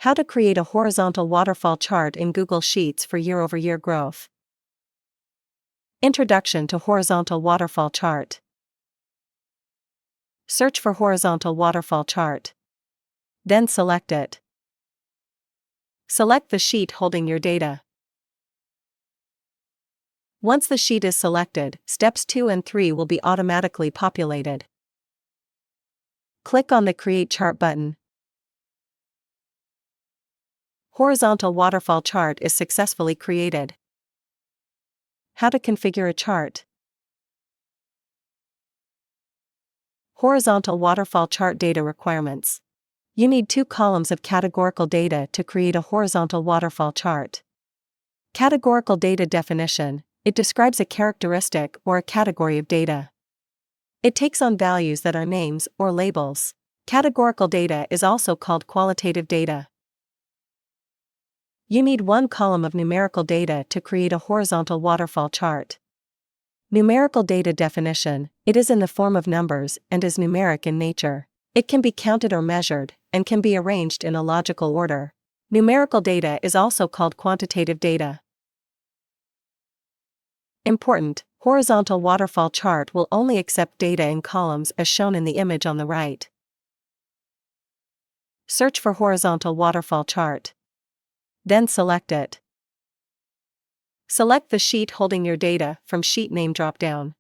How to create a horizontal waterfall chart in Google Sheets for year-over-year growth. Introduction to Horizontal Waterfall Chart. Search for Horizontal Waterfall Chart. Then select it. Select the sheet holding your data. Once the sheet is selected, steps 2 and 3 will be automatically populated. Click on the Create Chart button. Horizontal Waterfall Chart is successfully created. How to configure a chart. Horizontal Waterfall Chart data requirements. You need 2 columns of categorical data to create a horizontal waterfall chart. Categorical data definition. It describes a characteristic or a category of data. It takes on values that are names or labels. Categorical data is also called qualitative data. You need 1 column of numerical data to create a horizontal waterfall chart. Numerical data definition. It is in the form of numbers and is numeric in nature. It can be counted or measured, and can be arranged in a logical order. Numerical data is also called quantitative data. Important: horizontal waterfall chart will only accept data in columns as shown in the image on the right. Search for horizontal waterfall chart. Then select it. Select the sheet holding your data from Sheet Name drop-down.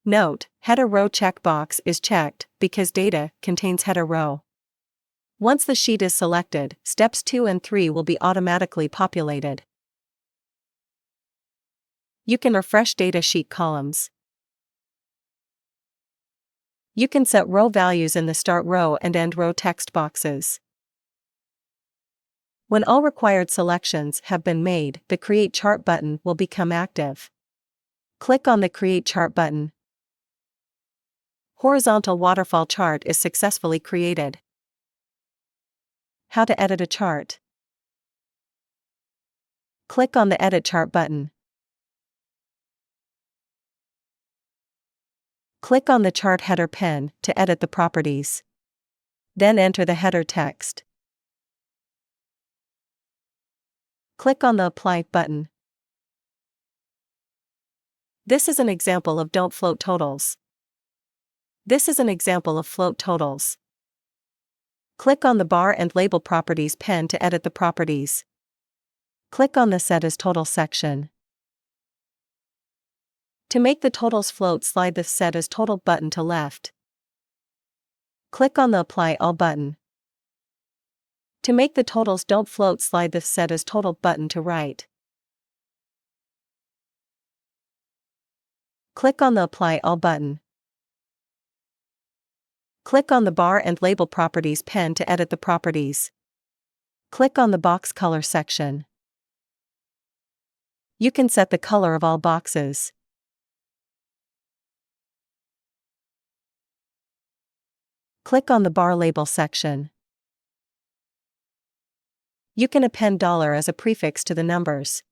Note: Header Row checkbox is checked because data contains header row. Once the sheet is selected, steps 2 and 3 will be automatically populated. You can refresh data sheet columns. You can set row values in the start row and end row text boxes. When all required selections have been made, the Create Chart button will become active. Click on the Create Chart button. Horizontal waterfall chart is successfully created. How to edit a chart. Click on the Edit Chart button. Click on the chart header pen to edit the properties. Then enter the header text. Click on the Apply button. This is an example of Don't Float Totals. This is an example of Float Totals. Click on the Bar and Label Properties pen to edit the properties. Click on the Set as Total section. To make the totals float, slide the Set as Total button to left. Click on the Apply All button. To make the totals don't float, slide the Set as Total button to right. Click on the Apply All button. Click on the Bar and Label Properties pen to edit the properties. Click on the Box Color section. You can set the color of all boxes. Click on the Bar Label section. You can append $ as a prefix to the numbers.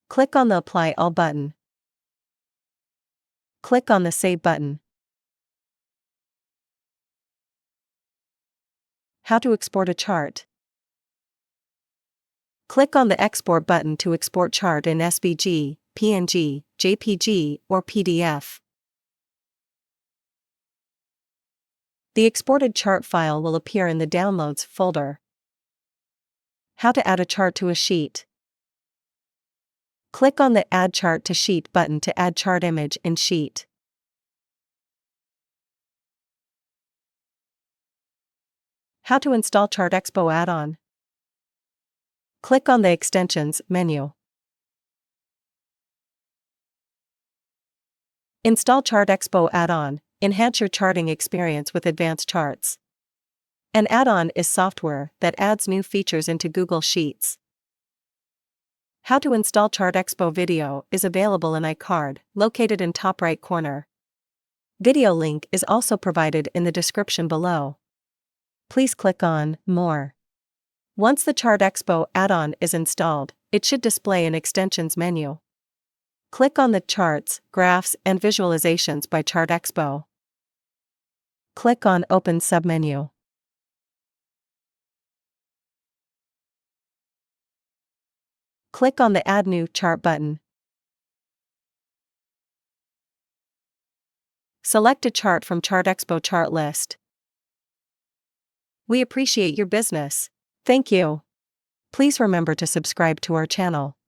Click on the Apply All button. Click on the Save button. How to export a chart. Click on the Export button to export chart in SVG, PNG, JPG, or PDF. The exported chart file will appear in the Downloads folder. How to add a chart to a sheet. Click on the Add Chart to Sheet button to add chart image in sheet. How to install ChartExpo add-on. Click on the Extensions menu. Install ChartExpo add-on. Enhance your charting experience with advanced charts. An add-on is software that adds new features into Google Sheets. How to install ChartExpo video is available in iCard, located in top right corner. Video link is also provided in the description below. Please click on More. Once the ChartExpo add-on is installed, it should display an Extensions menu. Click on the Charts, Graphs, and Visualizations by ChartExpo. Click on Open submenu. Click on the Add New Chart button. Select a chart from ChartExpo chart list. We appreciate your business. Thank you. Please remember to subscribe to our channel.